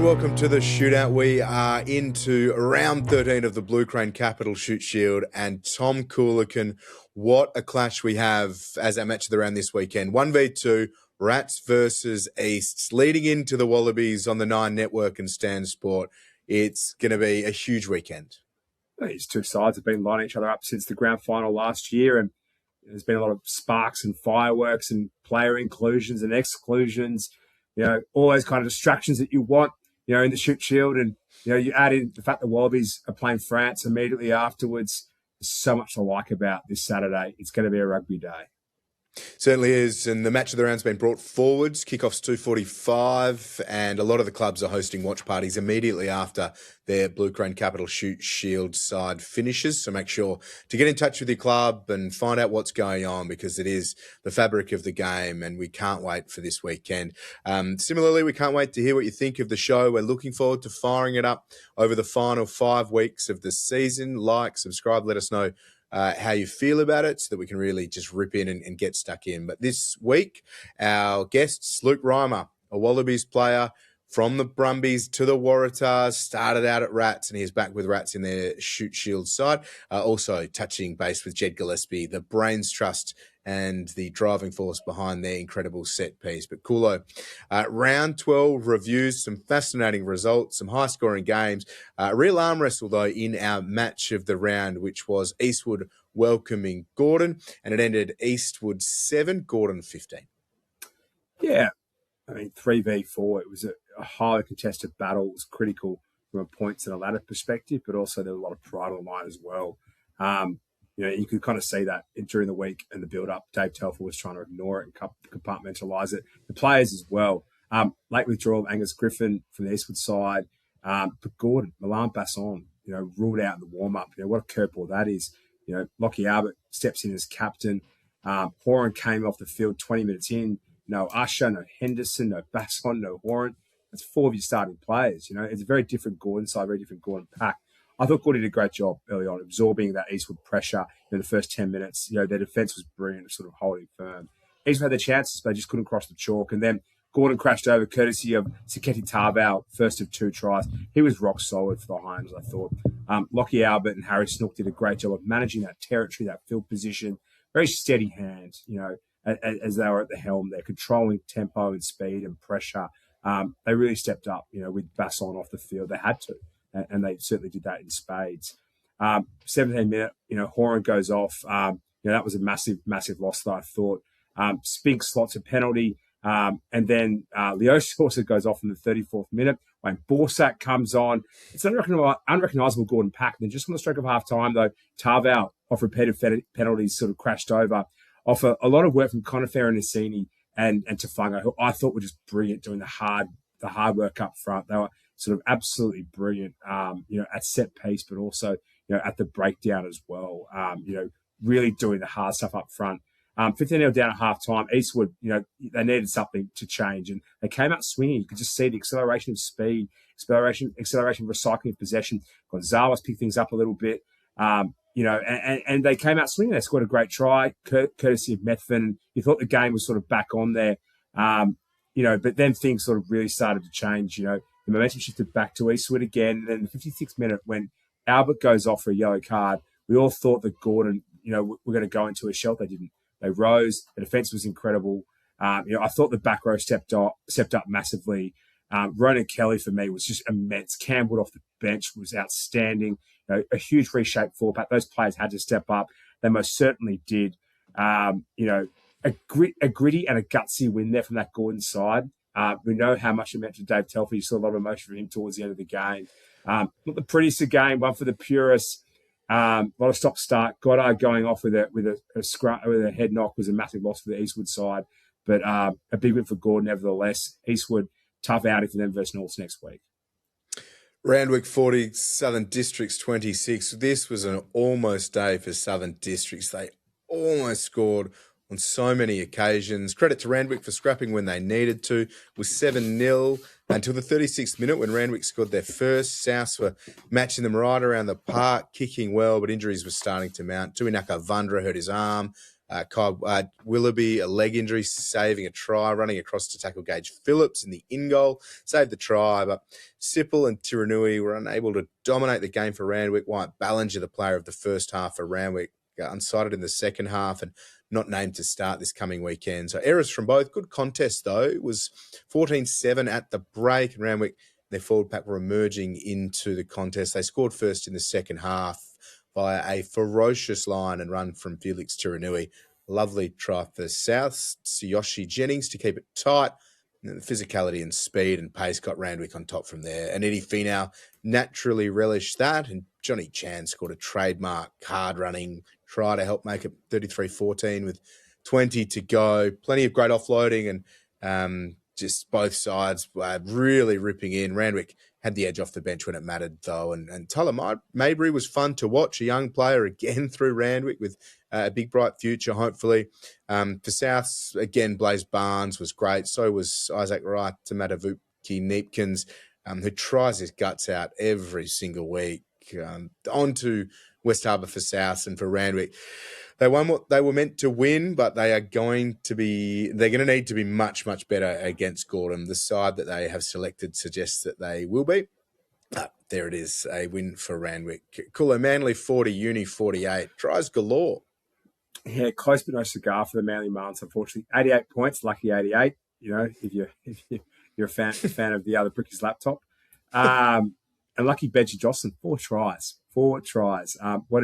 welcome to the shootout. We are into round 13 of the Blue Crane Capital Shoot Shield, and Tom Coolican, what a clash we have as our match of the round this weekend. 1v2, Rats versus Easts, leading into the Wallabies on the Nine Network and Stan Sport. It's going to be a huge weekend. These two sides have been lining each other up since the grand final last year, and there's been a lot of sparks and fireworks and player inclusions and exclusions, all those kind of distractions that you want, in the Shoot Shield. And, you add in the fact the Wallabies are playing France immediately afterwards. There's so much to like about this Saturday. It's going to be a rugby day. Certainly is, and the match of the round's been brought forwards. Kickoff's 2:45, and a lot of the clubs are hosting watch parties immediately after their Blue Crane Capital Shoot Shield side finishes. So make sure to get in touch with your club and find out what's going on, because it is the fabric of the game, and we can't wait for this weekend. Similarly, we can't wait to hear what you think of the show. We're looking forward to firing it up over the final 5 weeks of the season. Like, subscribe, let us know how you feel about it, so that we can really just rip in and get stuck in. But this week, our guests, Luke Reimer, a Wallabies player from the Brumbies to the Waratahs, started out at Rats, and he's back with Rats in their Shoot Shield side. Also touching base with Jed Gillespie, the brains trust and the driving force behind their incredible set piece. But Coolo, round 12 reviews, some fascinating results, some high-scoring games. A real arm wrestle, though, in our match of the round, which was Eastwood welcoming Gordon, and it ended Eastwood 7, Gordon 15. Yeah, 3v4. It was a highly contested battle. It was critical from a points and a ladder perspective, but also there was a lot of pride on the line as well. You could kind of see that during the week and the build-up. Dave Telfer was trying to ignore it and compartmentalise it. The players as well. Late withdrawal of Angus Griffin from the Eastwood side. But Gordon, Milan Basson, ruled out in the warm-up. What a curveball that is. Lockie Albert steps in as captain. Horan came off the field 20 minutes in. No Usher, no Henderson, no Basson, no Horan. That's 4 of your starting players. It's a very different Gordon side, very different Gordon pack. I thought Gordon did a great job early on, absorbing that Eastwood pressure in the first 10 minutes. Their defence was brilliant, sort of holding firm. Eastwood had their chances, but they just couldn't cross the chalk. And then Gordon crashed over, courtesy of Siketi Tarbell, first of 2 tries. He was rock solid for the Highlanders, I thought. Lockie Albert and Harry Snook did a great job of managing that territory, that field position. Very steady hands, as they were at the helm. They're controlling tempo and speed and pressure. They really stepped up, with Basson off the field. They had to. And they certainly did that in spades. 17-minute, Horan goes off. That was a massive, massive loss that I thought. Spink slots a penalty. And then Leo also goes off in the 34th minute. When Borsak comes on, it's an unrecognisable Gordon Pack. And then just on the stroke of half-time, though, Tarval, off repeated penalties, sort of crashed over. Off a lot of work from Conifer and Nacini and Tafanga, who I thought were just brilliant doing the hard work up front. They were sort of absolutely brilliant, at set piece, but also, at the breakdown as well. Really doing the hard stuff up front. 15-0 down at half-time. Eastwood, they needed something to change, and they came out swinging. You could just see the acceleration of speed, acceleration of recycling of possession. Gonzalez picked things up a little bit, and they came out swinging. They scored a great try, courtesy of Methven. You thought the game was sort of back on there, but then things sort of really started to change. The momentum shifted back to Eastwood again. And then the 56th minute, when Albert goes off for a yellow card, we all thought that Gordon, were going to go into a shelter. They didn't. They rose. The defence was incredible. I thought the back row stepped up massively. Ronan Kelly, for me, was just immense. Campbell off the bench was outstanding. A huge reshaped forward pack. Those players had to step up. They most certainly did. A gritty and a gutsy win there from that Gordon side. We know how much it meant to Dave Telfer. You saw a lot of emotion from him towards the end of the game. Not the prettiest of game, one for the purists. A lot of stop-start. Goddard going off with a head knock was a massive loss for the Eastwood side. But a big win for Gordon, nevertheless. Eastwood, tough outing for them versus Norths next week. Randwick 40, Southern Districts 26. This was an almost day for Southern Districts. They almost scored on so many occasions. Credit to Randwick for scrapping when they needed to. It was 7-0 until the 36th minute when Randwick scored their first. Souths were matching them right around the park, kicking well, but injuries were starting to mount. Tuinaka Vandra hurt his arm. Willoughby, a leg injury, saving a try, running across to tackle Gage Phillips in the in-goal, saved the try, but Sipple and Tiranui were unable to dominate the game for Randwick. Wyatt Ballinger, the player of the first half for Randwick, unsighted in the second half and not named to start this coming weekend. So errors from both. Good contest, though. It was 14-7 at the break, and Randwick, their forward pack, were emerging into the contest. They scored first in the second half via a ferocious line and run from Felix Tiranui. Lovely try for South. Tsuyoshi Jennings to keep it tight. And the physicality and speed and pace got Randwick on top from there. And Eddie Finau naturally relished that. And Johnny Chan scored a trademark hard-running try to help make it 33-14 with 20 to go. Plenty of great offloading and just both sides were really ripping in. Randwick had the edge off the bench when it mattered, though. And Tyler Mabry was fun to watch, a young player again through Randwick with a big, bright future, hopefully. For Souths, again, Blaze Barnes was great. So was Isaac Wright to Matavuki Neepkins, who tries his guts out every single week. On to West Harbour for Souths and for Randwick. They won what they were meant to win, but they're going to need to be much, much better against Gordon. The side that they have selected suggests that they will be. There it is, a win for Randwick. Kulo Manly 40, Uni 48. Tries galore. Yeah, close but no cigar for the Manly Marlins, unfortunately. 88 points, lucky 88, if you're a fan of the other Bricky's laptop. And lucky Benji Jocelyn, 4 tries. What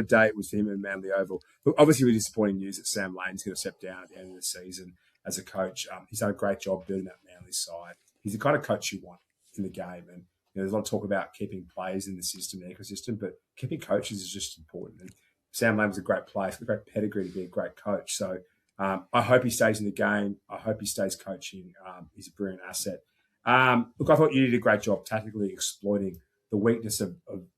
a day it was for him in Manly Oval. Look, obviously, really disappointing news that Sam Lane's going to step down at the end of the season as a coach. He's done a great job building that Manly side. He's the kind of coach you want in the game. And there's a lot of talk about keeping players in the system, the ecosystem, but keeping coaches is just important. And Sam Lane was a great player. He's got a great pedigree to be a great coach. So I hope he stays in the game. I hope he stays coaching. He's a brilliant asset. Look, I thought you did a great job tactically exploiting the weakness of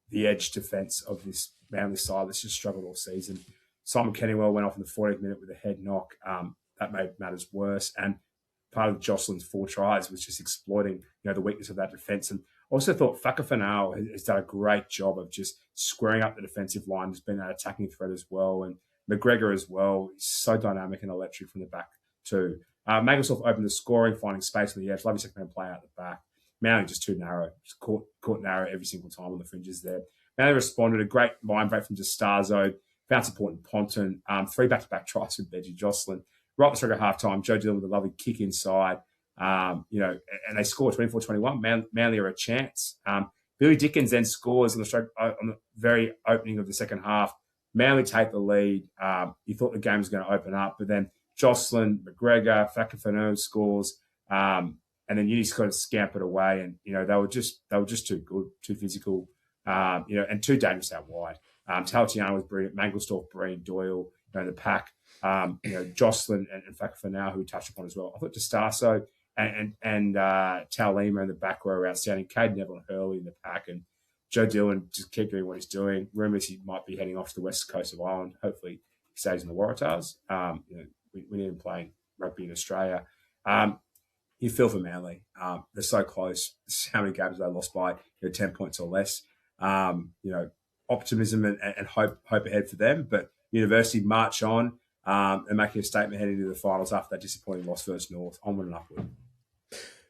the edge defence of this Manly side that's just struggled all season. Simon Kennywell went off in the 40th minute with a head knock. That made matters worse. And part of Jocelyn's 4 tries was just exploiting, the weakness of that defence. And also thought Whakafanau has done a great job of just squaring up the defensive line. There's been that attacking threat as well. And McGregor as well. He's so dynamic and electric from the back too. Maglesdorf opened the scoring, finding space on the edge. Lovely second-hand play out the back. Manly just too narrow. Just caught narrow every single time on the fringes there. Manly responded. A great line break from D'Starzo. Found support in Ponton. 3 back-to-back tries from Benji Jocelyn. Right at the stroke of half-time, Joe Dillon with a lovely kick inside. And they scored 24-21. Manly are a chance. Billy Dickens then scores on the very opening of the second half. Manly take the lead. You thought the game was going to open up, but then Jocelyn, McGregor, Whakafanu scores. And then Uni sort of scampered away, and they were just too good, too physical, and too dangerous out wide. Talatiano was brilliant, Mangelsdorf, Breen, Doyle, in the pack. Jocelyn and Whakafanu, who we touched upon as well. I thought D'Starzo and Taulima in the back row were outstanding. Cade Neville and Hurley in the pack, and Joe Dillon just keep doing what he's doing. Rumours he might be heading off to the west coast of Ireland. Hopefully, he stays in the Waratahs. We need him playing rugby in Australia. You feel for Manly. They're so close. How many games they lost by 10 points or less? Optimism and hope ahead for them. But University march on and making a statement heading into the finals after that disappointing loss versus North. Onward and upward.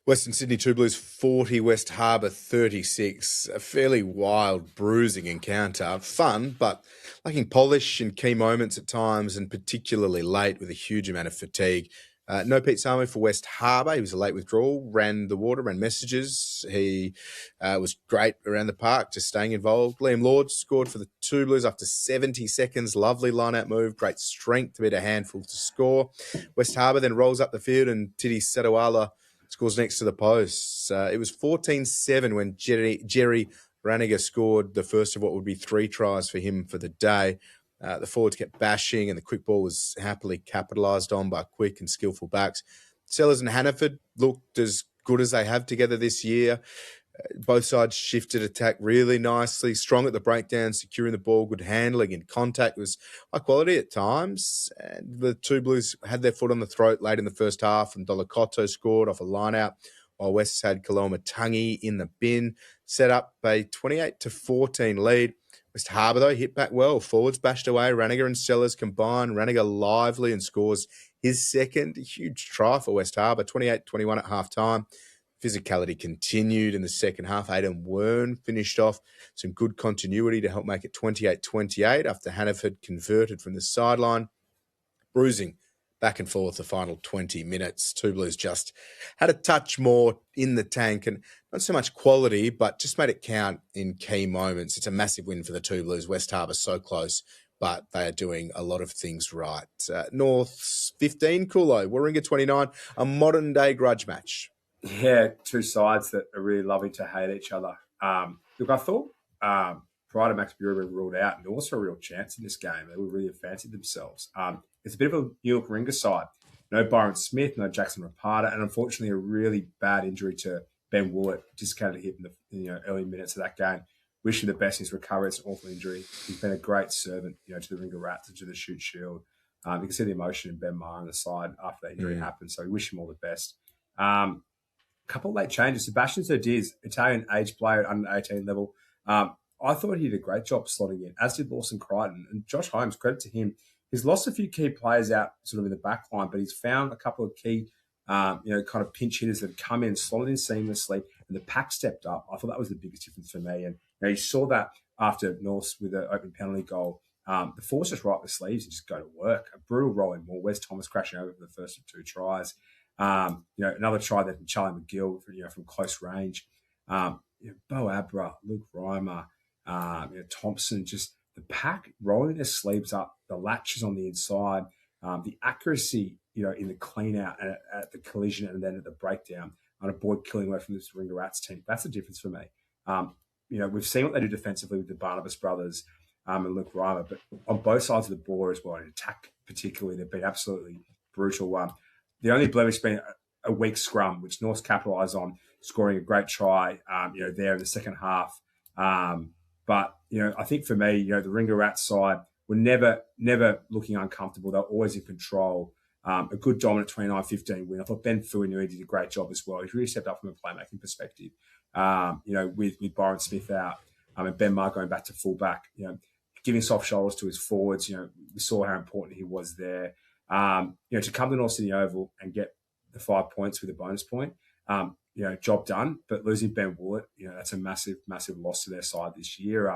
Western Sydney Two Blues 40, West Harbour 36. A fairly wild, bruising encounter. Fun, but lacking polish in key moments at times, and particularly late with a huge amount of fatigue. No Pete Samu for West Harbour. He was a late withdrawal, ran the water, ran messages. He was great around the park, just staying involved. Liam Lord scored for the Two Blues after 70 seconds. Lovely line-out move, great strength to beat a handful to score. West Harbour then rolls up the field and Titi Sadawala scores next to the posts. It was 14-7 when Jerry Raniger scored the first of what would be 3 tries for him for the day. The forwards kept bashing and the quick ball was happily capitalised on by quick and skillful backs. Sellers and Hannaford looked as good as they have together this year. Both sides shifted attack really nicely, strong at the breakdown, securing the ball, good handling and contact was high quality at times. And the Two Blues had their foot on the throat late in the first half, and Dolakoto scored off a line-out, while Wests had Kaloma Tangi in the bin, set up a 28-14 lead. West Harbour, though, hit back well. Forwards bashed away. Ranniger and Sellers combine. Ranniger lively and scores his second. A huge try for West Harbour, 28-21 at half-time. Physicality continued in the second half. Aidan Wern finished off some good continuity to help make it 28-28 after Hannaford converted from the sideline. Bruising back and forth the final 20 minutes. Two Blues just had a touch more in the tank and not so much quality, but just made it count in key moments. It's a massive win for the Two Blues. West Harbour so close, but they are doing a lot of things right. North's 15, Coolo, Warringah 29, a modern-day grudge match. Yeah, two sides that are really loving to hate each other. Look, I thought prior to Max Bury being ruled out, and also a real chance in this game. They were really fancied themselves. It's a bit of a New Warringah side. No Byron Smith, no Jackson Rapata, and unfortunately a really bad injury to Ben Willett, discounted hit in the early minutes of that game. Wish him the best in his recovery. It's an awful injury. He's been a great servant, to the Warringah Rats and to the Shute Shield. You can see the emotion in Ben Maher on the side after that injury happened. So we wish him all the best. Couple of late changes. Sebastian Zerdiz, Italian age player at under 18 level. I thought he did a great job slotting in, as did Lawson Crichton. And Josh Holmes, credit to him. He's lost a few key players out sort of in the back line, but he's found a couple of key, kind of pinch hitters that have come in, slotted in seamlessly, and the pack stepped up. I thought that was the biggest difference for me. And you saw that after North with an open penalty goal. The force just right up the sleeves and just go to work. A brutal rolling ball. Wes Thomas crashing over for the first of two tries. Another try that from Charlie McGill, from close range. Bo Abra, Luke Reimer, Thompson, just the pack rolling their sleeves up, the latches on the inside, the accuracy, in the clean out and at the collision and then at the breakdown on a board killing away from this Warringah Rats team. That's the difference for me. We've seen what they do defensively with the Barnabas brothers and Luke Reimer, but on both sides of the ball as well, in attack particularly, they've been absolutely brutal. The only blemish being a weak scrum, which North's capitalised on, scoring a great try, there in the second half. But I think for me, the Warringah Rats side were never looking uncomfortable. They're always in control. A good dominant 29-15 win. I thought Ben Fuinui did a great job as well. He's really stepped up from a playmaking perspective. With Byron Smith out and Ben Maher going back to fullback, giving soft shoulders to his forwards. We saw how important he was there. To come to North Sydney Oval and get the 5 points with a bonus point, job done. But losing Ben Willett, that's a massive, massive loss to their side this year.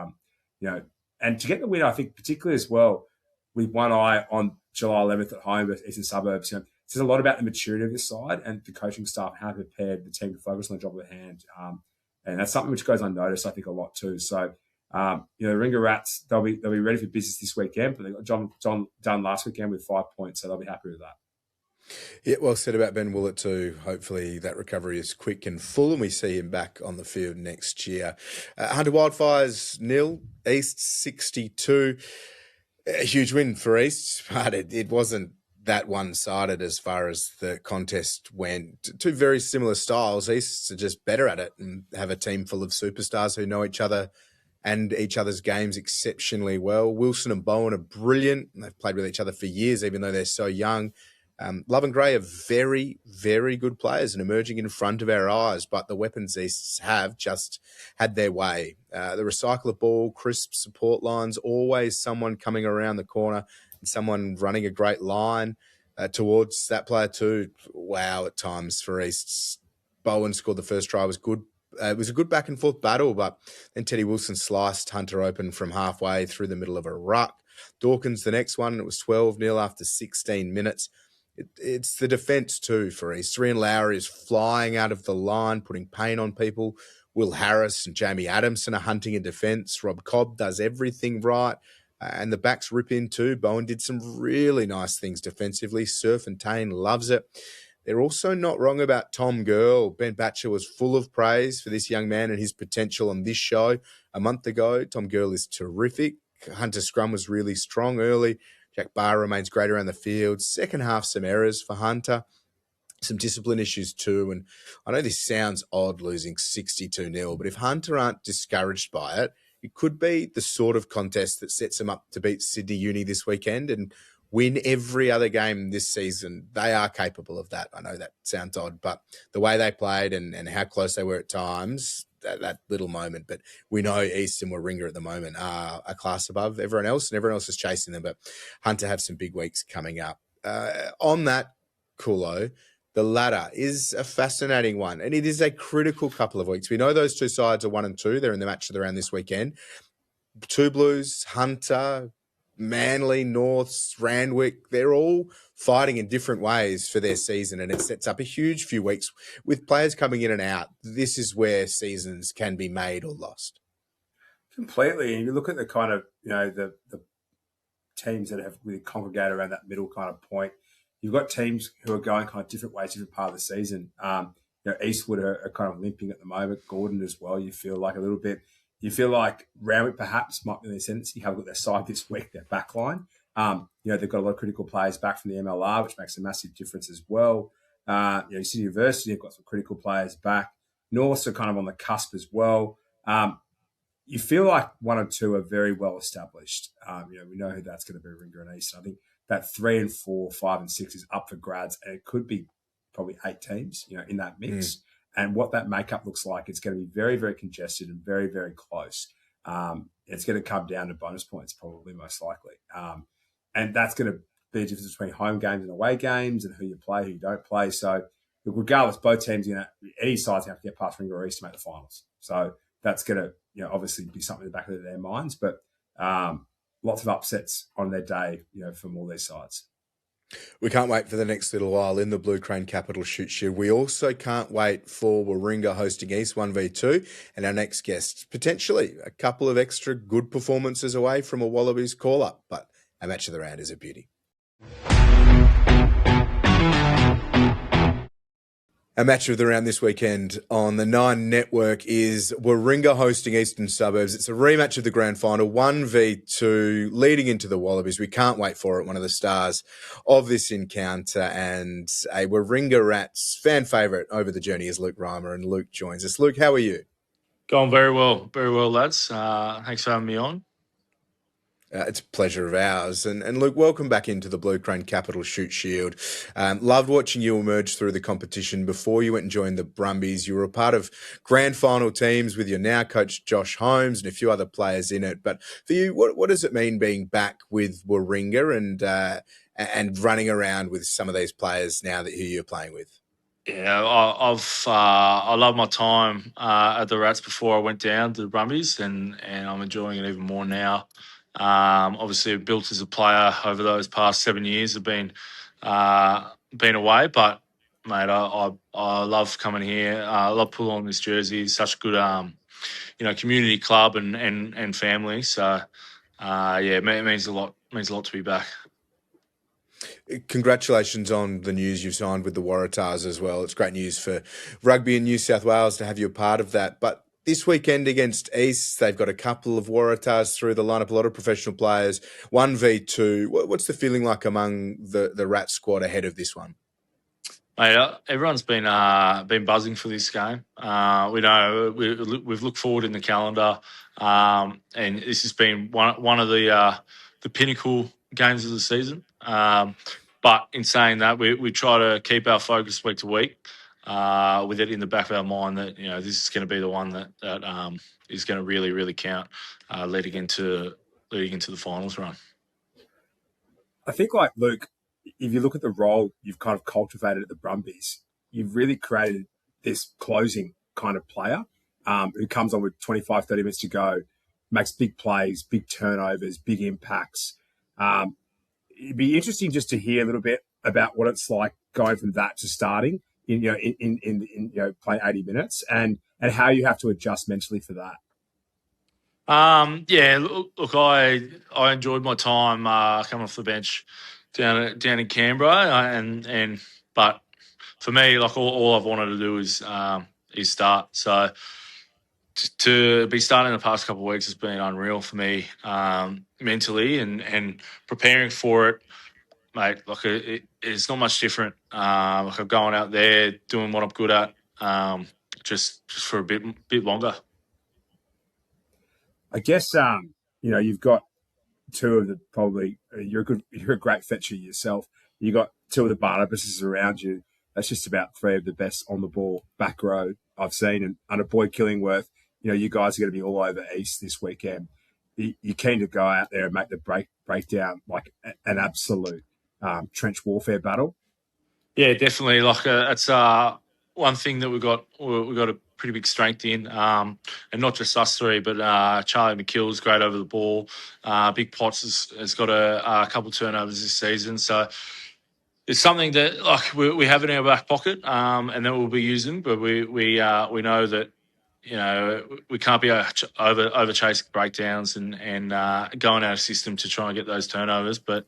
And to get the win, I think particularly as well, with one eye on July 11th at home with Eastern Suburbs, it says a lot about the maturity of this side and the coaching staff, how prepared the team to focus on the job at hand. And that's something which goes unnoticed, I think, a lot too. So, the Warringah Rats, they'll be ready for business this weekend, but they got John done last weekend with 5 points, so they'll be happy with that. Yeah, well said about Ben Willett too. Hopefully that recovery is quick and full and we see him back on the field next year. Hunter Wildfires 0, East 62. A huge win for East, but it wasn't that one-sided as far as the contest went. Two very similar styles. East are just better at it and have a team full of superstars who know each other and each other's games exceptionally well. Wilson and Bowen are brilliant. They've played with each other for years, even though they're so young. Love and Gray are very, very good players and emerging in front of our eyes, but the weapons Easts have just had their way. The recycler ball, crisp support lines, always someone coming around the corner and someone running a great line towards that player too. Wow, at times for Easts. Bowen scored the first try, was good. It was a good back and forth battle, but then Teddy Wilson sliced Hunter open from halfway through the middle of a ruck. Dawkins, the next one, it was 12-0 after 16 minutes. It's the defence too for East. Reon Lowery is flying out of the line, putting pain on people. Will Harris and Jamie Adamson are hunting in defence. Rob Cobb does everything right. And the backs rip in too. Bowen did some really nice things defensively. Surf and Tane loves it. They're also not wrong about Tom Girle. Ben Batcher was full of praise for this young man and his potential on this show a month ago. Tom Girle is terrific. Hunter Scrum was really strong early. Jack Barr remains great around the field. Second half, some errors for Hunter. Some discipline issues too. And I know this sounds odd losing 62-0, but if Hunter aren't discouraged by it, it could be the sort of contest that sets them up to beat Sydney Uni this weekend and win every other game this season. They are capable of that. I know that sounds odd, but the way they played and how close they were at times, that little moment. But we know East and Warringah at the moment are a class above everyone else, and everyone else is chasing them. But Hunter have some big weeks coming up. On that, Coolo, the ladder is a fascinating one, and it is a critical couple of weeks. We know those two sides are 1 and 2. They're in the match of the round this weekend. Two Blues, Hunter, Manly, Norths, Randwick, they're all fighting in different ways for their season, and it sets up a huge few weeks with players coming in and out. This is where seasons can be made or lost. Completely. And you look at the kind of, the teams that have really congregated around that middle kind of point. You've got teams who are going kind of different ways, different part of the season. Eastwood are kind of limping at the moment. Gordon as well, you feel like a little bit. You feel like Randwick perhaps might be in the ascendancy. Have a look at their side this week, their back line. They've got a lot of critical players back from the MLR, which makes a massive difference as well. City University have got some critical players back. Norths are kind of on the cusp as well. You feel like 1 and 2 are very well established. We know who that's going to be, Warringah and East. I think that 3 and 4, 5 and 6 is up for grabs, and it could be probably 8 teams, in that mix. And what that makeup looks like, it's going to be very, very congested and very, very close. It's going to come down to bonus points, probably most likely. And that's going to be the difference between home games and away games and who you play, who you don't play. So regardless, both teams, any side's going to have to get past Warringah or East to make the finals. So that's going to, obviously be something in the back of their minds. But lots of upsets on their day, from all these sides. We can't wait for the next little while in the Blue Crane Capital Shute Shield. We also can't wait for Warringah hosting East 1v2, and our next guest, potentially a couple of extra good performances away from a Wallabies call-up, but a match of the round is a beauty. A match of the round this weekend on the Nine Network is Warringah hosting Eastern Suburbs. It's a rematch of the grand final, 1v2, leading into the Wallabies. We can't wait for it. One of the stars of this encounter, and a Warringah Rats fan favourite over the journey is Luke Reimer, and Luke joins us. Luke, how are you? Going very well, lads. Thanks for having me on. It's a pleasure of ours. And Luke, welcome back into the Blue Crane Capital Shute Shield. Loved watching you emerge through the competition. Before you went and joined the Brumbies, you were a part of grand final teams with your now coach Josh Holmes and a few other players in it. But for you, what does it mean being back with Warringah and running around with some of these players now who you're playing with? Yeah, I love my time at the Rats before I went down to the Brumbies, and I'm enjoying it even more now. Obviously, I've built as a player over those past 7 years. I've been away, but mate, I love coming here. I love pulling on this jersey. It's such a good community club and family. So it means a lot. Means a lot to be back. Congratulations on the news you've signed with the Waratahs as well. It's great news for rugby in New South Wales to have you a part of that. But this weekend against East, they've got a couple of Waratahs through the lineup, a lot of professional players, 1v2. What's the feeling like among the Rat squad ahead of this one? Mate, everyone's been buzzing for this game. We know we've looked forward in the calendar, and this has been one of the pinnacle games of the season. But in saying that, we try to keep our focus week to week, with it in the back of our mind that this is going to be the one that is going to really, really count, leading into the finals run. I think, like Luke, if you look at the role you've kind of cultivated at the Brumbies, you've really created this closing kind of player who comes on with 25, 30 minutes to go, makes big plays, big turnovers, big impacts. It'd be interesting just to hear a little bit about what it's like going from that to starting in playing 80 minutes and how you have to adjust mentally for that. Look, I enjoyed my time coming off the bench down in Canberra, but for me, like all I've wanted to do is start. So to be starting the past couple of weeks has been unreal for me, mentally and preparing for it, mate. Like it's not much different. Like I'm going out there doing what I'm good at, just for a bit longer. I guess you've got two of the probably you're a great fetcher yourself. You got two of the Barnabases around you. That's just about three of the best on the ball back row I've seen, and under Boyd Killingworth, you guys are going to be all over East this weekend. You're keen to go out there and make the breakdown like an absolute trench warfare battle. Yeah, definitely. Like it's one thing that we've got a pretty big strength in, and not just us three, but Charlie McKill's great over the ball. Big Potts has got a couple turnovers this season, so it's something that like we have in our back pocket, and that we'll be using. But we know that we can't be over chasing breakdowns and going out of system to try and get those turnovers. But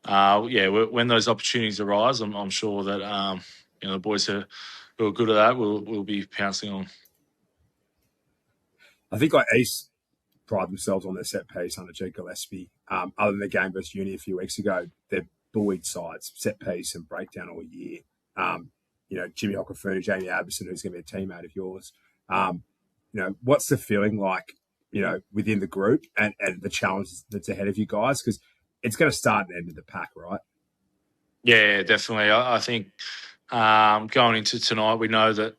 when those opportunities arise, I'm sure that the boys who are good at that will be pouncing on. I think like East pride themselves on their set piece under Jed Gillespie. Other than the game versus Uni a few weeks ago, they're buoyed sides, set piece and breakdown all year. Jimmy Hockafuna, Jamie Aberson, who's going to be a teammate of yours. What's the feeling like, within the group and the challenge that's ahead of you guys? Because it's going to start and end in the pack, right? Yeah, definitely. I think going into tonight, we know that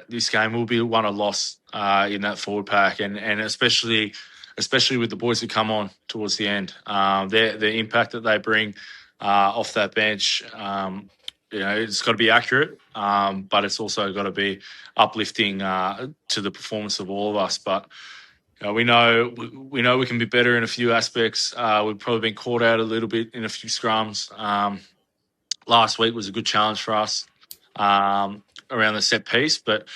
this game will be won or lost in that forward pack, and especially with the boys who come on towards the end, the impact that they bring off that bench. It's got to be accurate, but it's also got to be uplifting to the performance of all of us. But we know we can be better in a few aspects. We've probably been caught out a little bit in a few scrums. Last week was a good challenge for us around the set piece, but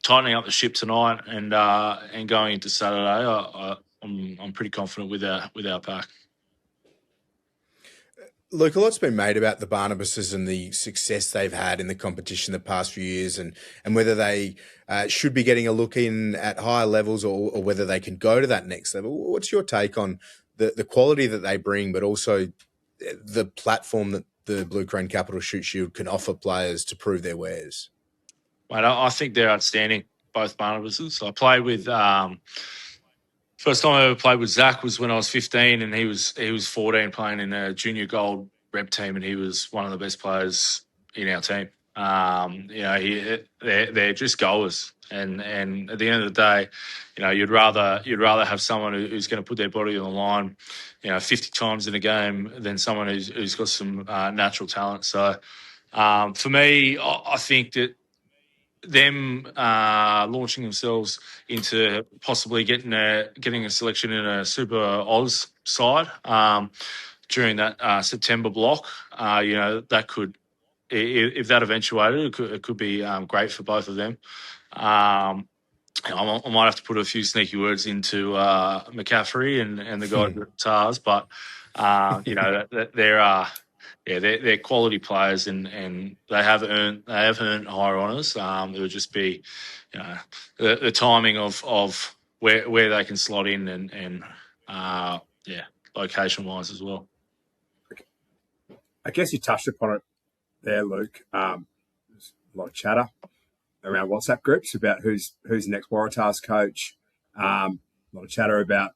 tightening up the ship tonight and going into Saturday, I'm pretty confident with our pack. Luke, a lot's been made about the Barnabases and the success they've had in the competition the past few years, and whether they should be getting a look in at higher levels or whether they can go to that next level. What's your take on the quality that they bring, but also the platform that the Blue Crane Capital Shute Shield can offer players to prove their wares? Mate, I think they're outstanding, both Barnabases. I played with first time I ever played with Zach was when I was 15, and he was 14 playing in a junior gold rep team, and he was one of the best players in our team. They're just goers, and at the end of the day, you'd rather have someone who's going to put their body on the line, 50 times in a game than someone who's got some natural talent. So for me, I think that them launching themselves into possibly getting a selection in a Super Oz side during that September block, that could, if that eventuated, it could be great for both of them. I might have to put a few sneaky words into McCaffrey and the guys at Tars, but they're quality players, and they have earned higher honours. It would just be, the timing of where they can slot in and location wise as well. I guess you touched upon it there, Luke. There's a lot of chatter around WhatsApp groups about who's the next Waratahs coach. A lot of chatter about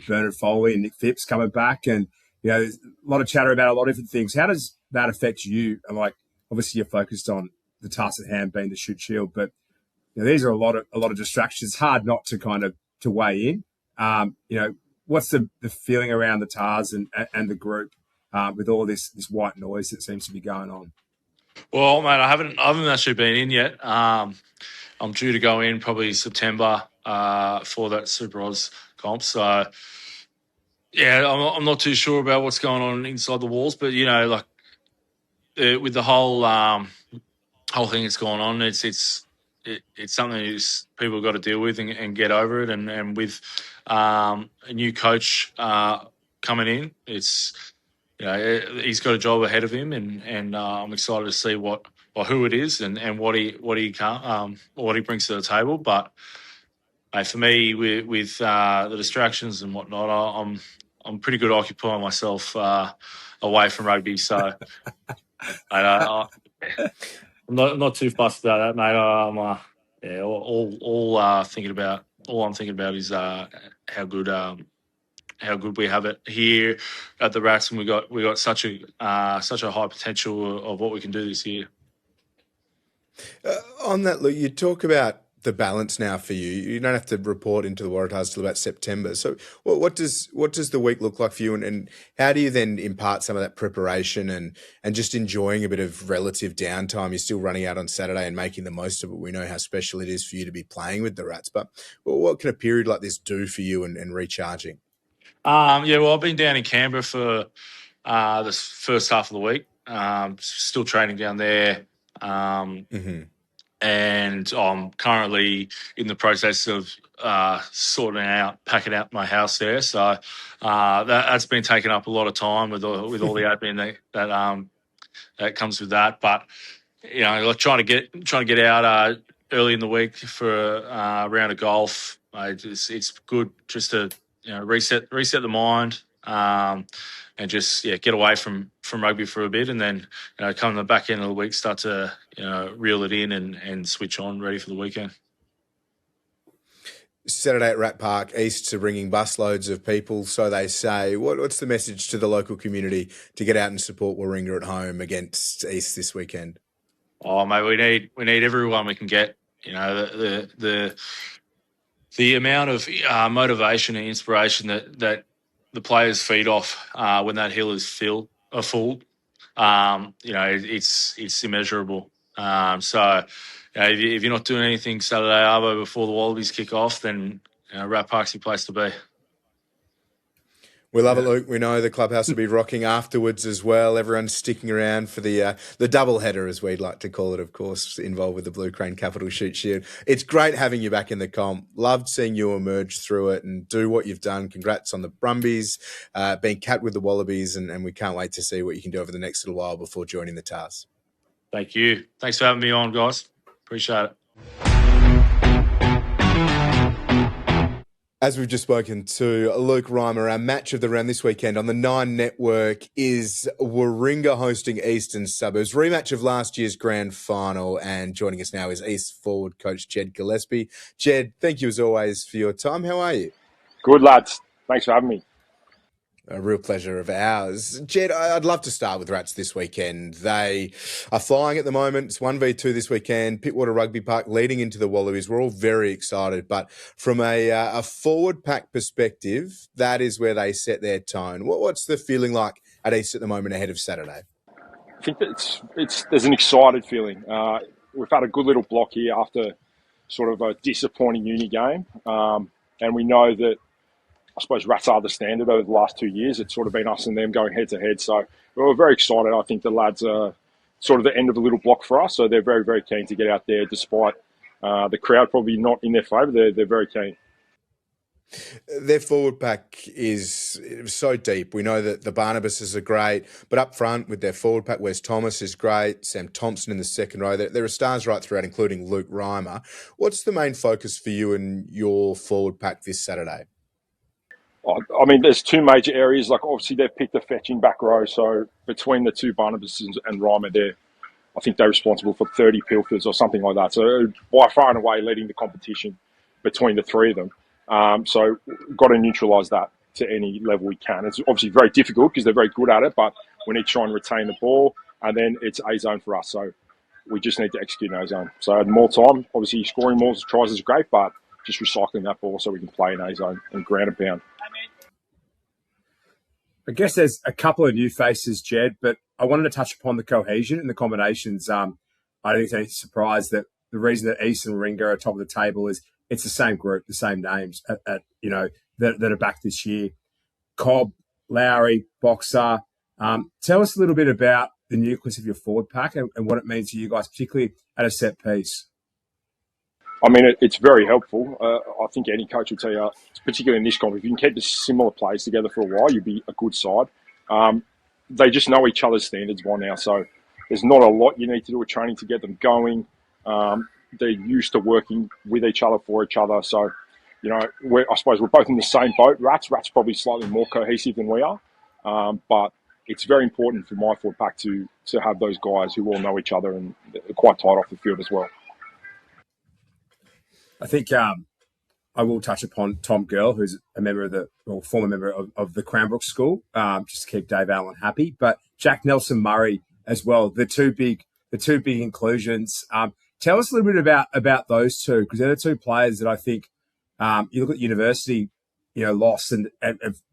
Bernard Foley and Nick Phipps coming back, and there's a lot of chatter about a lot of different things. How does that affect you? And obviously you're focused on the task at hand being the Shute Shield, but these are a lot of distractions. It's hard not to kind of to weigh in. What's the feeling around the Tars and the group with all this white noise that seems to be going on? Well, mate, I haven't actually been in yet. I'm due to go in probably September for that Super Oz comp. So, yeah, I'm not too sure about what's going on inside the walls, but with the whole thing that's going on, it's something people have got to deal with and get over it. And with a new coach coming in, it's he's got a job ahead of him, and I'm excited to see who it is and what he brings to the table. But for me, with the distractions and whatnot, I'm pretty good occupying myself away from rugby, so I'm not too fussed about that, mate. All I'm thinking about is how good we have it here at the Rats, and we got such a high potential of what we can do this year. On that, Luke, you talk about the balance now for you. You don't have to report into the Waratahs till about September. So, what does the week look like for you, and how do you then impart some of that preparation and just enjoying a bit of relative downtime? You're still running out on Saturday and making the most of it. We know how special it is for you to be playing with the Rats, but what can a period like this do for you and recharging? Yeah, well, I've been down in Canberra for this first half of the week. Still training down there. Mm-hmm. And I'm currently in the process of packing out my house there. So that's been taking up a lot of time with all the admin that comes with that. But like trying to get out early in the week for a round of golf. It's good just to reset the mind. And just get away from rugby for a bit, and then come the back end of the week, start to reel it in and switch on, ready for the weekend. Saturday at Rat Park, East are bringing busloads of people, so they say. What's the message to the local community to get out and support Warringah at home against East this weekend? Oh, mate, we need everyone we can get. The amount of motivation and inspiration that the players feed off when that hill is full. It's immeasurable. So if you're not doing anything Saturday arvo before the Wallabies kick off, then Rat Park's your place to be. We love it, Luke. We know the clubhouse will be rocking afterwards as well. Everyone's sticking around for the double header, as we'd like to call it, of course, involved with the Blue Crane Capital Shute Shield. It's great having you back in the comp. Loved seeing you emerge through it and do what you've done. Congrats on the Brumbies, being cat with the Wallabies, and we can't wait to see what you can do over the next little while before joining the Tars. Thank you. Thanks for having me on, guys. Appreciate it. As we've just spoken to Luke Reimer, our match of the round this weekend on the 9 Network is Warringah hosting Eastern Suburbs. Rematch of last year's grand final, and joining us now is East forward coach Jed Gillespie. Jed, thank you as always for your time. How are you? Good, lads. Thanks for having me. A real pleasure of ours. Jed, I'd love to start with Rats this weekend. They are flying at the moment. It's 1v2 this weekend. Pittwater Rugby Park leading into the Wallabies. We're all very excited. But from a forward pack perspective, that is where they set their tone. What's the feeling like at East at the moment ahead of Saturday? I think that there's an excited feeling. We've had a good little block here after sort of a disappointing uni game. And we know that I suppose Rats are the standard over the last 2 years. It's sort of been us and them going head to head. So we're very excited. I think the lads are sort of the end of a little block for us. So they're very, very keen to get out there despite the crowd probably not in their favour. They're very keen. Their forward pack is so deep. We know that the Barnabases are great, but up front with their forward pack, Wes Thomas is great, Sam Thompson in the second row. There are stars right throughout, including Luke Reimer. What's the main focus for you and your forward pack this Saturday? I mean, there's two major areas. Like, obviously, they've picked a fetching back row. So between the two Barnabases and Reimer, I think they're responsible for 30 pilfers or something like that. So by far and away leading the competition between the three of them. So got to neutralise that to any level we can. It's obviously very difficult because they're very good at it, but we need to try and retain the ball, and then it's A-zone for us. So we just need to execute in A-zone. So more time, obviously scoring more tries is great, but just recycling that ball so we can play in A-zone and ground and pound. I guess there's a couple of new faces, Jed, but I wanted to touch upon the cohesion and the combinations. I don't think it's any surprise that the reason that East and Warringah are top of the table is it's the same group, the same names that are back this year. Cobb, Lowery, Boxer. Tell us a little bit about the nucleus of your forward pack and what it means to you guys, particularly at a set piece. I mean, it's very helpful. I think any coach will tell you, particularly in this comp, if you can keep the similar players together for a while, you'll be a good side. They just know each other's standards by now, so there's not a lot you need to do with training to get them going. They're used to working with each other for each other. So, I suppose we're both in the same boat. Rats probably slightly more cohesive than we are, but it's very important for my forward pack to have those guys who all know each other and are quite tight off the field as well. I think I will touch upon Tom Girle, who's a member of former member of the Cranbrook School, just to keep Dave Allen happy. But Jack Nelson Murray as well, the two big the two big inclusions. Tell us a little bit about those two, because they're the two players that I think you look at university, lost and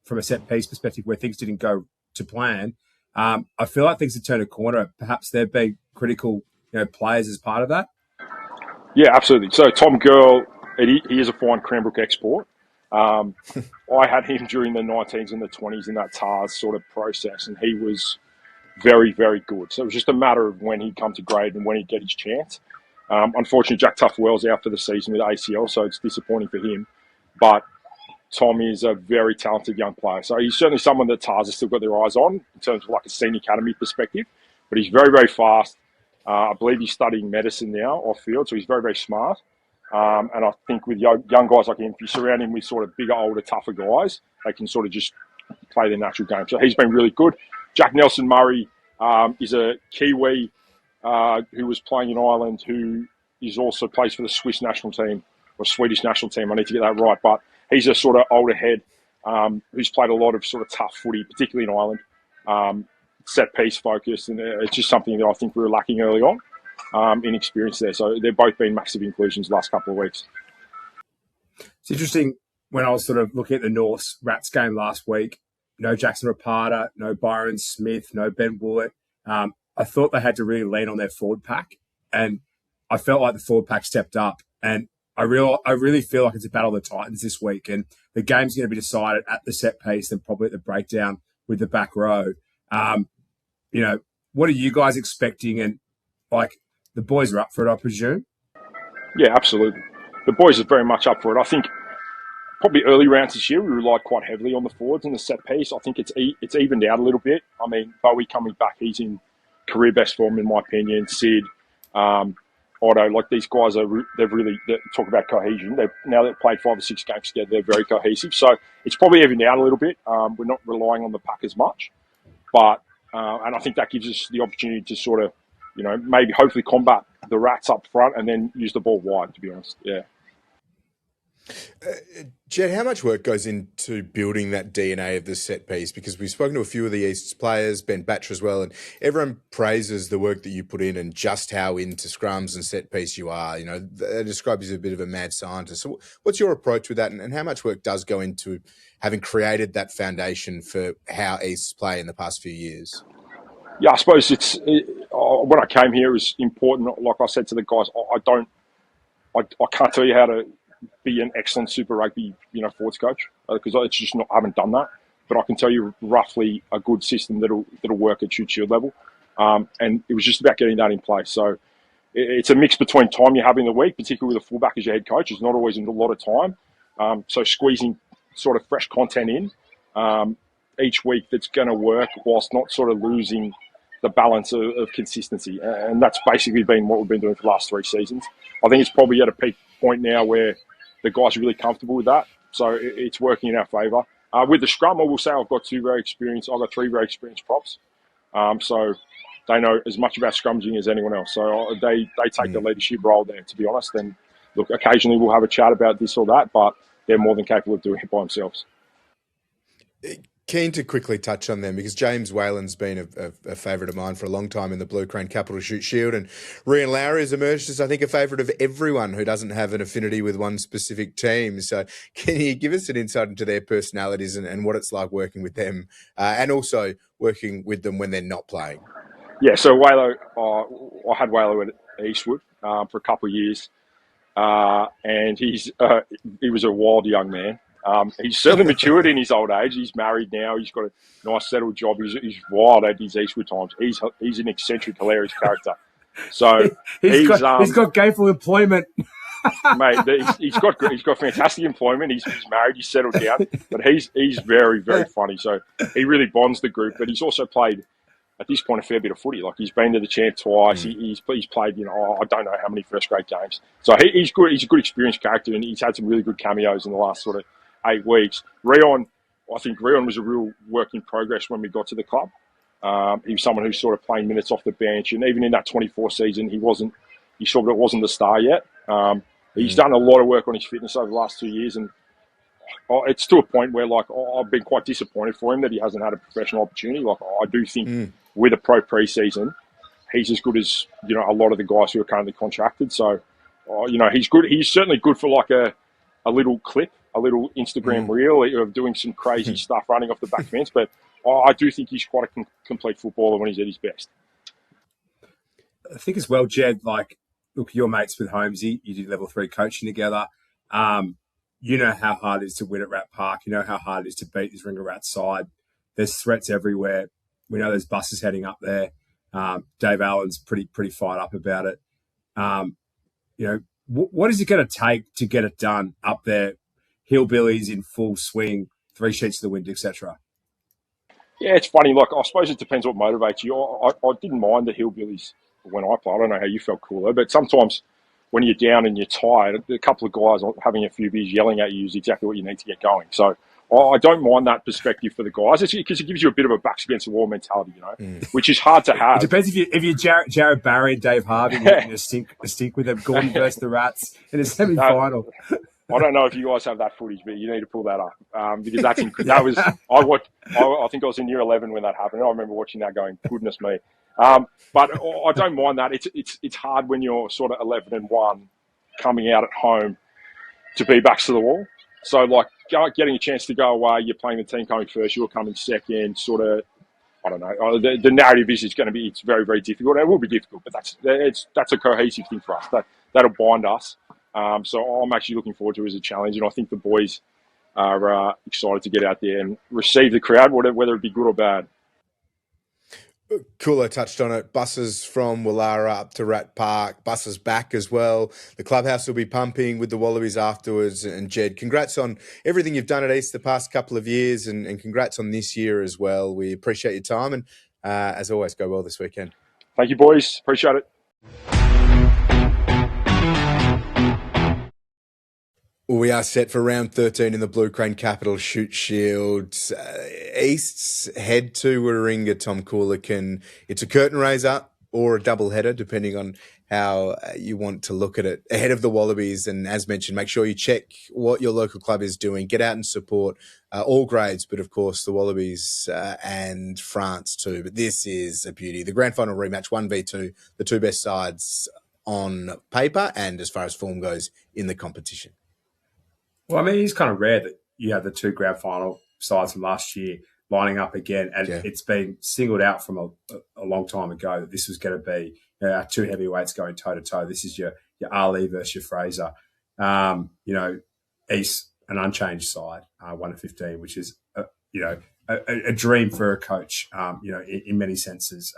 from a set piece perspective where things didn't go to plan. I feel like things have turned a corner. Perhaps they've been critical, players as part of that. Yeah, absolutely. So Tom Girle, he is a fine Cranbrook export. I had him during the 19s and the 20s in that TARS sort of process, and he was very, very good. So it was just a matter of when he'd come to grade and when he'd get his chance. Unfortunately, Jack Tuffwell's out for the season with ACL, so it's disappointing for him. But Tom is a very talented young player. So he's certainly someone that TARS has still got their eyes on in terms of like a senior academy perspective. But he's very, very fast. I believe he's studying medicine now off field, so he's very, very smart. And I think with young guys like him, if you surround him with sort of bigger, older, tougher guys, they can sort of just play their natural game. So he's been really good. Jack Nelson Murray is a Kiwi who was playing in Ireland, who is also plays for the Swiss national team or Swedish national team. I need to get that right. But he's a sort of older head who's played a lot of sort of tough footy, particularly in Ireland, set piece focused. And it's just something that I think we were lacking early on in experience there. So they've both been massive inclusions the last couple of weeks. It's interesting when I was sort of looking at the North's Rats game last week, no Jackson Rapata, no Byron Smith, no Ben Willett. I thought they had to really lean on their forward pack, and I felt like the forward pack stepped up. And I really feel like it's a battle of the Titans this week, and the game's going to be decided at the set piece and probably at the breakdown with the back row. What are you guys expecting? And like the boys are up for it, I presume. Yeah, absolutely. The boys are very much up for it. I think probably early rounds this year we relied quite heavily on the forwards and the set piece. I think it's evened out a little bit. I mean, Bowie coming back, he's in career best form in my opinion. Sid, Otto, like these guys they talk about cohesion. Now they've played 5 or 6 games together, they're very cohesive. So it's probably evened out a little bit. We're not relying on the pack as much, but and I think that gives us the opportunity to sort of, maybe hopefully combat the Rats up front and then use the ball wide. To be honest, yeah. Jed, how much work goes into building that DNA of the set piece? Because we've spoken to a few of the East's players, Ben Batcher as well, and everyone praises the work that you put in and just how into scrums and set piece you are. They describe you as a bit of a mad scientist. So what's your approach with that, and how much work does go into having created that foundation for how East's play in the past few years? Yeah, I suppose when I came here, it was important. Like I said to the guys, I can't tell you how to be an excellent Super Rugby, forwards coach, because it's just I haven't done that. But I can tell you roughly a good system that'll work at Shute Shield level, and it was just about getting that in place. So it's a mix between time you have in the week, particularly with a fullback as your head coach. There's not always a lot of time, so squeezing sort of fresh content in each week that's going to work whilst not sort of losing the balance of consistency, and that's basically been what we've been doing for the last 3 seasons. I think it's probably at a peak point now where the guys are really comfortable with that, so it's working in our favour. With the scrum, I will say I've got 3 very experienced props, so they know as much about scrummaging as anyone else. So they take the leadership role there, to be honest. And look, occasionally we'll have a chat about this or that, but they're more than capable of doing it by themselves. Keen to quickly touch on them because James Wayland's been a favourite of mine for a long time in the Blue Crane Capital Shute Shield, and Reon Lowery has emerged as, I think, a favourite of everyone who doesn't have an affinity with one specific team. So can you give us an insight into their personalities and what it's like working with them and also working with them when they're not playing? Yeah, so Waylo, I had Waylo at Eastwood for a couple of years, and he was a wild young man. He's certainly matured in his old age. He's married now. He's got a nice settled job. He's wild at his Eastwood times. He's an eccentric, hilarious character. So he's got gainful employment. Mate, he's got fantastic employment. He's married. He's settled down. But he's very, very funny. So he really bonds the group. But he's also played at this point a fair bit of footy. Like he's been to the champ twice. He's played I don't know how many first grade games. So he's good. He's a good experienced character, and he's had some really good cameos in the last sort of 8 weeks. Reon, I think Reon was a real work in progress when we got to the club. He was someone who sort of playing minutes off the bench, and even in that 24 season, he wasn't the star yet. He's done a lot of work on his fitness over the last 2 years, and it's to a point where I've been quite disappointed for him that he hasn't had a professional opportunity. I do think with a pro pre-season, he's as good as a lot of the guys who are currently contracted. So, he's good. He's certainly good for like a little clip, a little Instagram reel of doing some crazy stuff, running off the back fence. But I do think he's quite a complete footballer when he's at his best. I think as well, Jed, like, look, you're mates with Holmesy. You did level 3 coaching together. You know how hard it is to win at Rat Park. You know how hard it is to beat this Warringah Rats side. There's threats everywhere. We know there's buses heading up there. Dave Allen's pretty fired up about it. What is it going to take to get it done up there? Hillbillies in full swing, 3 sheets to the wind, etc. Yeah, it's funny. Like, I suppose it depends what motivates you. I didn't mind the Hillbillies when I played. I don't know how you felt, Cooler, but sometimes when you're down and you're tired, a couple of guys having a few beers yelling at you is exactly what you need to get going. So I don't mind that perspective for the guys. It's because it gives you a bit of a backs against the wall mentality, which is hard to have. It depends if you're Jared Barry and Dave Harvey in a stink with them, Gordon versus the Rats in a semi-final. I don't know if you guys have that footage, but you need to pull that up because that was I think I was in year 11 when that happened. I remember watching that, going, "Goodness me!" But I don't mind that. It's hard when you're sort of 11-1 coming out at home to be backs to the wall. So like getting a chance to go away, you're playing the team coming first, you're coming second. Sort of, I don't know. The narrative is it's very, very difficult. And it will be difficult, but that's a cohesive thing for us. That'll bind us. So I'm actually looking forward to it as a challenge, and I think the boys are excited to get out there and receive the crowd, whether it be good or bad. Kulo touched on it. Buses from Woollahra up to Rat Park, buses back as well. The clubhouse will be pumping with the Wallabies afterwards. And Jed, congrats on everything you've done at East the past couple of years, and congrats on this year as well. We appreciate your time, and as always, go well this weekend. Thank you, boys. Appreciate it. We are set for round 13 in the Blue Crane Capital Shute Shield. Easts head to Warringah, Tom Coolican. It's a curtain raiser or a double header, depending on how you want to look at it. Ahead of the Wallabies, and as mentioned, make sure you check what your local club is doing. Get out and support all grades, but of course the Wallabies and France too. But this is a beauty. The grand final rematch, 1v2, the two best sides on paper and as far as form goes in the competition. Well, I mean, it's kind of rare that you have the two grand final sides from last year lining up again, and it's been singled out from a long time ago that this was going to be our two heavyweights going toe-to-toe. This is your Ali versus your Fraser. East, an unchanged side, 1-15, which is, a dream for a coach, in many senses.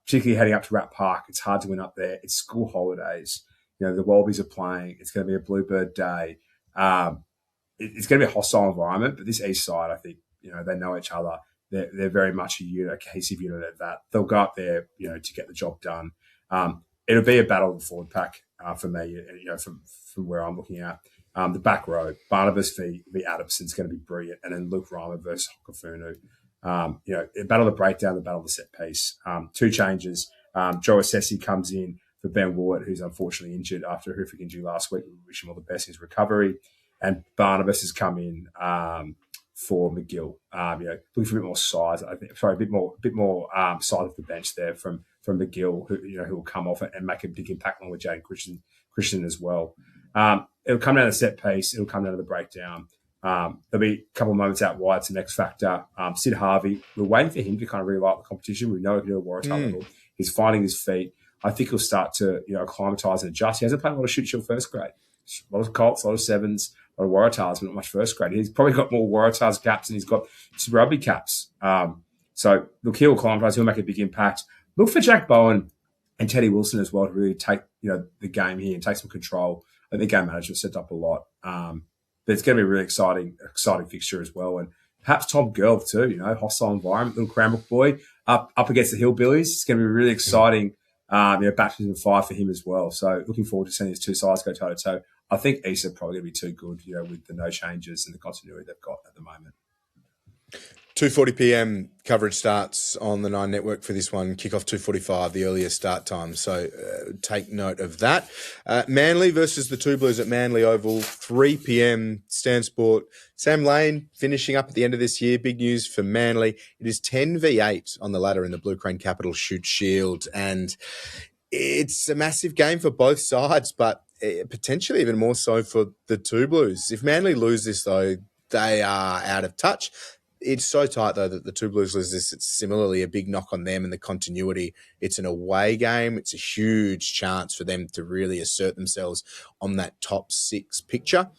Particularly heading up to Rat Park, it's hard to win up there. It's school holidays. The Wallabies are playing. It's going to be a Bluebird day. It's going to be a hostile environment, but this East side, I think, they know each other. They're very much a cohesive unit at that. They'll go up there, to get the job done. It'll be a battle of the forward pack for me, from where I'm looking at. The back row, Barnabas v Adamson's going to be brilliant, and then Luke Reimer versus Hokafunu. A battle of the breakdown, the battle of the set piece. Two changes. Joe Assessi comes in for Ben Ward, who's unfortunately injured after a horrific injury last week. We wish him all the best in his recovery. And Barnabas has come in for McGill. Looking for a bit more size. I think, a bit more side of the bench there from McGill, who will come off and make a big impact along with Jade Christian as well. It'll come down to the set piece. It'll come down to the breakdown. There'll be a couple of moments out wide. Some X factor. Sid Harvey. We're waiting for him to kind of really like the competition. We know he can do a Waratah level. He's finding his feet. I think he'll start to, acclimatise and adjust. He hasn't played a lot of Shute Shield first grade. A lot of colts, a lot of sevens, a lot of Waratahs, but not much first grade. He's probably got more Waratahs caps than he's got Super Rugby caps. So look, he'll acclimatise. He'll make a big impact. Look for Jack Bowen and Teddy Wilson as well to really take, the game here and take some control. I think game management set up a lot. But it's going to be a really exciting fixture as well. And perhaps Tom Girle too, hostile environment, little Cranbrook boy up against the Hillbillies. It's going to be really exciting. Baptism of fire for him as well. So looking forward to seeing these two sides go toe to toe. I think East are probably going to be too good, with the no changes and the continuity they've got at the moment. 2:40 p.m. coverage starts on the Nine Network for this one. Kickoff 2:45, the earliest start time. So take note of that. Manly versus the Two Blues at Manly Oval, 3 p.m. Stan Sport. Sam Lane finishing up at the end of this year. Big news for Manly. It is 10v8 on the ladder in the Blue Crane Capital Shute Shield. And it's a massive game for both sides, but potentially even more so for the Two Blues. If Manly lose this, though, they are out of touch. It's so tight, though, that the Two Blues lose this. It's similarly a big knock on them and the continuity. It's an away game. It's a huge chance for them to really assert themselves on that top six picture.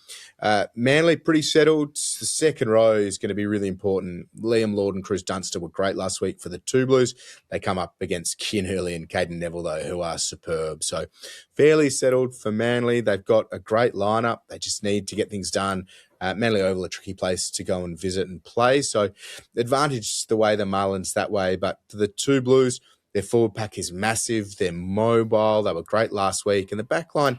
Manly pretty settled. The second row is going to be really important. Liam Lord and Cruz Dunster were great last week for the Two Blues. They come up against Kian Hurley and Caden Neville, though, who are superb. So fairly settled for Manly. They've got a great lineup. They just need to get things done. Manly Oval, a tricky place to go and visit and play. So advantage the way the Marlins that way. But for the Two Blues, their forward pack is massive. They're mobile. They were great last week. And the back line,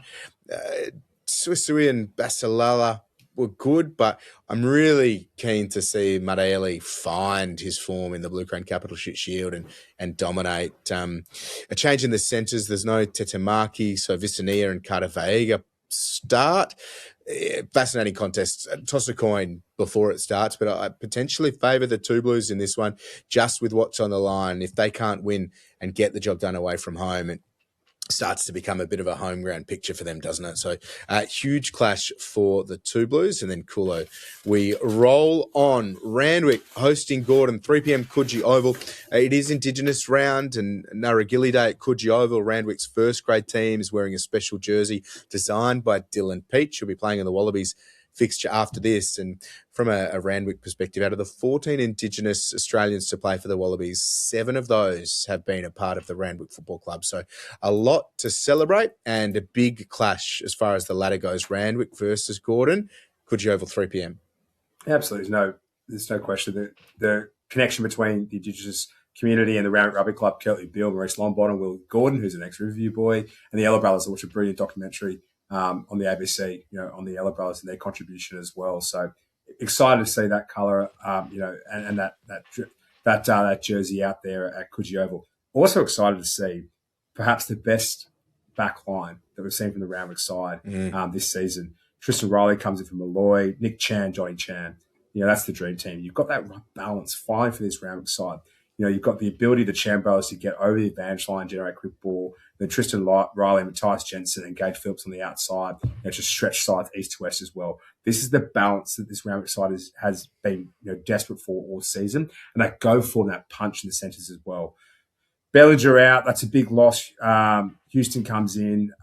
Suisui and Basilala were good, but I'm really keen to see Madaeli find his form in the Blue Crane Capital Shute Shield and dominate. A change in the centres. There's no Tetemaki, so Visania and Carter Veiga start. Fascinating contest. Toss a coin before it starts, but I potentially favour the Two Blues in this one, just with what's on the line. If they can't win and get the job done away from home, it starts to become a bit of a home ground picture for them, doesn't it? So huge clash for the Two Blues. And then Kulo, we roll on. Randwick hosting Gordon, 3 p.m. Coogee Oval. It is Indigenous round and Narragilly Day at Coogee Oval. Randwick's first grade team is wearing a special jersey designed by Dylan Peach. He'll be playing in the Wallabies fixture after this. And from a Randwick perspective, out of the 14 Indigenous Australians to play for the Wallabies, 7 of those have been a part of the Randwick Football Club. So a lot to celebrate and a big clash as far as the ladder goes. Randwick versus Gordon. Coogee Oval, 3 p.m. Absolutely. There's no question that the connection between the Indigenous community and the Randwick Rugby Club, Kelly Beale, Maurice Longbottom, Will Gordon, who's an ex-review boy, and the Ella Brothers, which are a brilliant documentary on the ABC, on the Ella Brothers and their contribution as well. So excited to see that colour, and that jersey out there at Coogee Oval. Also excited to see perhaps the best back line that we've seen from the Randwick side this season. Tristan Riley comes in from Malloy, Nick Chan, Johnny Chan. That's the dream team. You've got that right balance fine for this Randwick side. You've got the ability of the Chan brothers to get over the advantage line, generate quick ball. Then Tristan Riley, Matthias Jensen, and Gage Phillips on the outside. Just stretch sides east to west as well. This is the balance that this Randwick side has been desperate for all season, and they go for that punch in the centres as well. Bellinger out. That's a big loss. Houston comes in.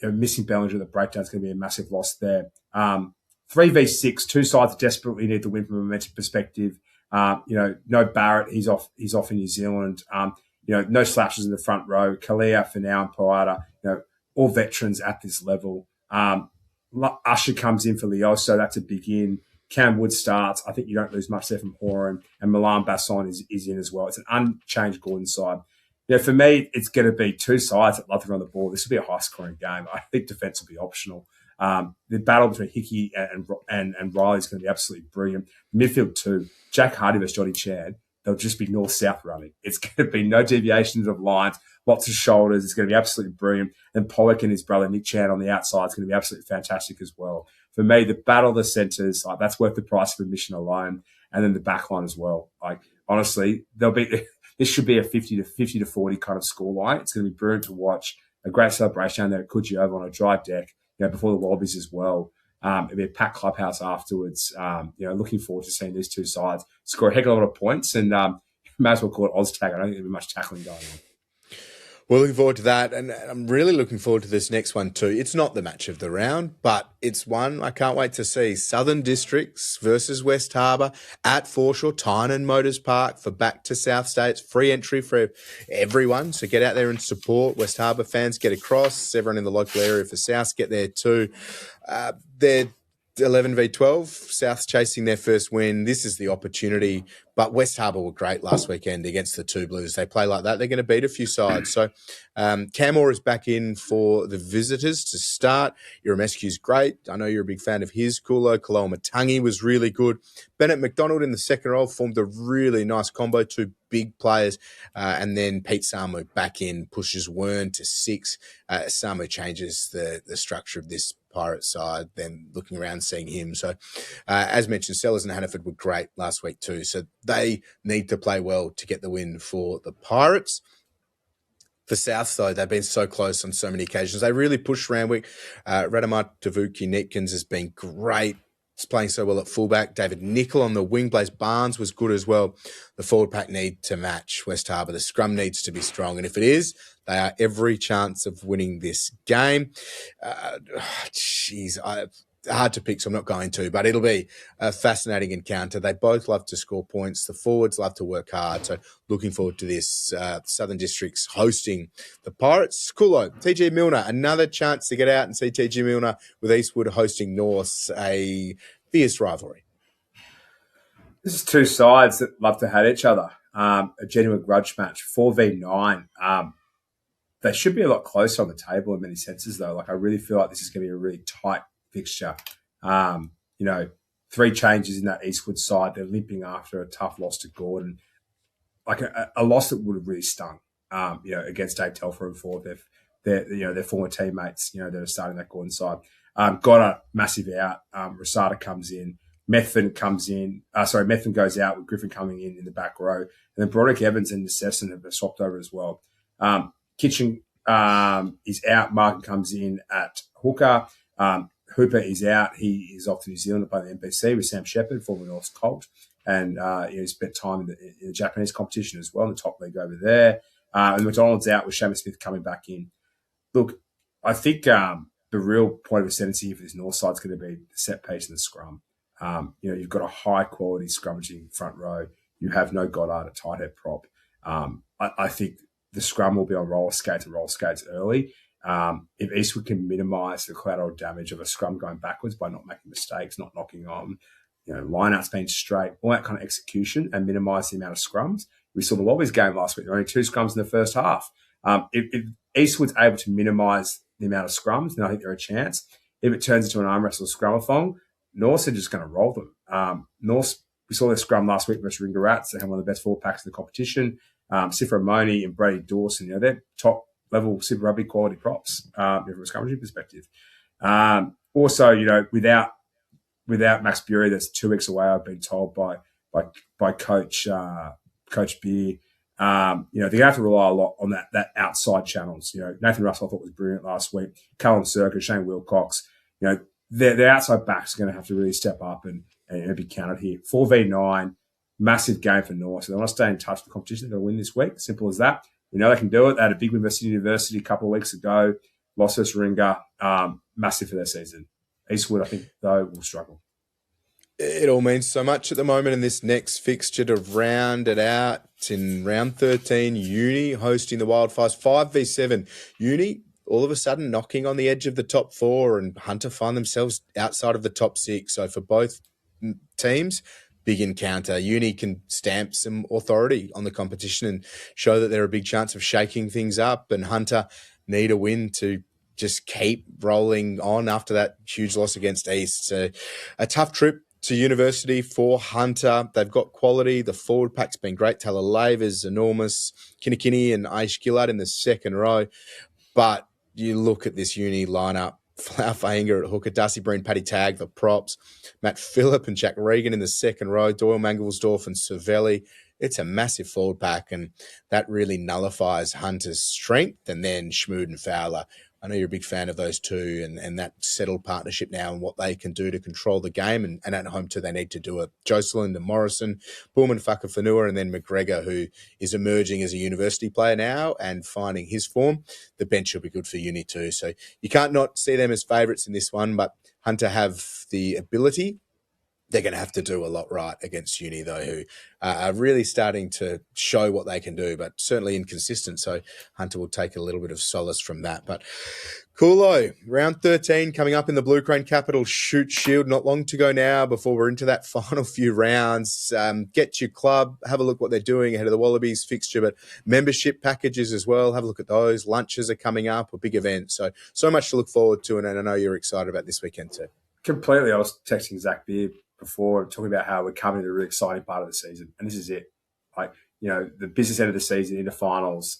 Missing Bellinger, the breakdown is going to be a massive loss there. 3v6, two sides desperately need to win from a momentum perspective. No Barrett, he's off in New Zealand. No slashes in the front row. Kalia for now and Poata, all veterans at this level. Usher comes in for Leo, so that's a big in. Cam Wood starts. I think you don't lose much there from Horan, and Milan Basson is in as well. It's an unchanged Gordon side. For me, it's going to be two sides that love to run the ball. This will be a high-scoring game. I think defence will be optional. The battle between Hickey and Riley is going to be absolutely brilliant. Midfield 2, Jack Hardy versus Johnny Chan. They'll just be north-south running. It's going to be no deviations of lines, lots of shoulders. It's going to be absolutely brilliant. And Pollock and his brother Nick Chan on the outside is going to be absolutely fantastic as well. For me, the battle of the centres, that's worth the price of admission alone. And then the back line as well. Honestly, this should be a 50 to 40 kind of score line. It's going to be brilliant to watch. A great celebration down there at Coogee Oval on a dry deck, before the Wallabies as well. It'll be a packed clubhouse afterwards. Looking forward to seeing these two sides score a heck of a lot of points, and may as well call it Oz tag. I don't think there'll be much tackling going on. We're looking forward to that, and I'm really looking forward to this next one too. It's not the match of the round, but it's one I can't wait to see. Southern Districts versus West Harbour at Foreshore, Tynan Motors Park for back to South States. Free entry for everyone, so get out there and support. West Harbour fans get across. Everyone in the local area for South get there too. They're 11v12. South's chasing their first win. This is the opportunity. But West Harbour were great last weekend against the Two Blues. They play like that, they're going to beat a few sides. So Camor is back in for the visitors to start. Iramescu's great. I know you're a big fan of his. Kaloa Matangi was really good. Bennett McDonald in the second row formed a really nice combo, two big players. And then Pete Samu back in, pushes Wern to 6. Samu changes the structure of this Pirate side, then looking around, seeing him. So, as mentioned, Sellers and Hannaford were great last week too. So they need to play well to get the win for the Pirates. For South, though, they've been so close on so many occasions. They really pushed Randwick. Radamar Tavuki-Netkins has been great. He's playing so well at fullback. David Nicol on the wing. Blaze Barnes was good as well. The forward pack need to match West Harbour. The scrum needs to be strong. And if it is, they are every chance of winning this game. Hard to pick, so I'm not going to, but it'll be a fascinating encounter. They both love to score points. The forwards love to work hard. So looking forward to this. Southern Districts hosting the Pirates. Coolo, TG Milner, another chance to get out and see TG Milner with Eastwood hosting North, a fierce rivalry. This is two sides that love to hate each other. A genuine grudge match, 4v9. They should be a lot closer on the table in many senses, though. Like, I really feel like this is going to be a really tight fixture. 3 changes in that Eastwood side. They're limping after a tough loss to Gordon. Like a loss that would have really stung, against Dave Telfer and Ford. Their former teammates, that are starting that Gordon side. Goddard, massive out. Rosada comes in. Methven goes out with Griffin coming in the back row. And then Broderick Evans and Necessin have swapped over as well. Kitchen is out. Martin comes in at hooker. Hooper is out. He is off to New Zealand to play the NPC with Sam Shepherd, former North's Colt. And he spent time in the Japanese competition as well, in the top league over there. And McDonald's out with Seamus Smith coming back in. Look, I think the real point of ascendancy for this North side is going to be the set piece and the scrum. You've got a high-quality scrummaging front row. You have no Goddard at tight head prop. I think the scrum will be on roller skates early. If Eastwood can minimise the collateral damage of a scrum going backwards by not making mistakes, not knocking on, lineouts being straight, all that kind of execution, and minimise the amount of scrums. We saw the Wallabies game last week. There were only 2 scrums in the first half. If Eastwood's able to minimise the amount of scrums, then I think they're a chance. If it turns into an arm wrestle scrum-a-thong, North are just going to roll them. North, we saw their scrum last week versus Warringah Rats. They have one of the best forward packs in the competition. Sifra Moni and Brady Dawson, they're top-level Super Rugby quality props from a scrummaging perspective. Also, without Max Bury, that's 2 weeks away, I've been told by Coach Beer. They're going to have to rely a lot on that outside channels. Nathan Russell I thought was brilliant last week. Callum Circus, Shane Wilcox. Their outside backs are going to have to really step up and be counted here. 4v9, massive game for North. So they want to stay in touch with the competition. They're going to win this week. Simple as that. They can do it. They had a big win versus University a couple of weeks ago. Lost versus Warringah. Massive for their season. Eastwood, I think, though, will struggle. It all means so much at the moment in this next fixture to round it out. In round 13, Uni hosting the Wildfires 5v7. Uni all of a sudden knocking on the edge of the top 4, and Hunter find themselves outside of the top 6. So for both teams, big encounter. Uni can stamp some authority on the competition and show that they're a big chance of shaking things up, and Hunter need a win to just keep rolling on after that huge loss against East. So a tough trip to University for Hunter. They've got quality. The forward pack's been great. Taylor Laver's enormous. Kinney and Aish Gillard in the second row. But you look at this Uni lineup, Flower Fainga at hooker, Darcy Breen, Paddy Tagg, the props, Matt Phillip and Jack Regan in the second row, Doyle Mangelsdorf and Cervelli. It's a massive forward pack, and that really nullifies Hunter's strength. And then Schmood and Fowler. I know you're a big fan of those two, and that settled partnership now and what they can do to control the game. And at home too, they need to do it. Jocelyn and Morrison, Bullman, Whakafanua, and then McGregor, who is emerging as a university player now and finding his form. The bench will be good for Uni too. So you can't not see them as favourites in this one, but Hunter have the ability They're going to have to do a lot right against Uni, though, who are really starting to show what they can do, but certainly inconsistent. So Hunter will take a little bit of solace from that. But coolo, round 13 coming up in the Blue Crane Capital Shute Shield. Not long to go now before we're into that final few rounds. Get your club, have a look what they're doing ahead of the Wallabies fixture, but membership packages as well. Have a look at those. Lunches are coming up, a big event. So much to look forward to, and I know you're excited about this weekend too. Completely. I was texting Zach Beer before talking about how we're coming to a really exciting part of the season, and this is it. Like, the business end of the season into finals,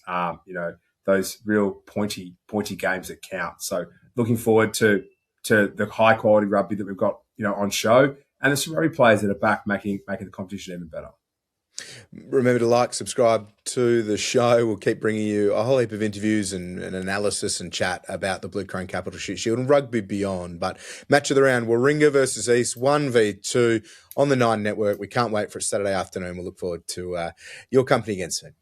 those real pointy games that count. So looking forward to the high quality rugby that we've got, on show, and the Super Rugby players that are back making the competition even better. Remember to like, subscribe to the show. We'll keep bringing you a whole heap of interviews and analysis and chat about the Blue Crane Capital Shute Shield and rugby beyond. But match of the round, Warringah versus East, 1v2 on the Nine Network. We can't wait for it Saturday afternoon. We'll look forward to your company again soon.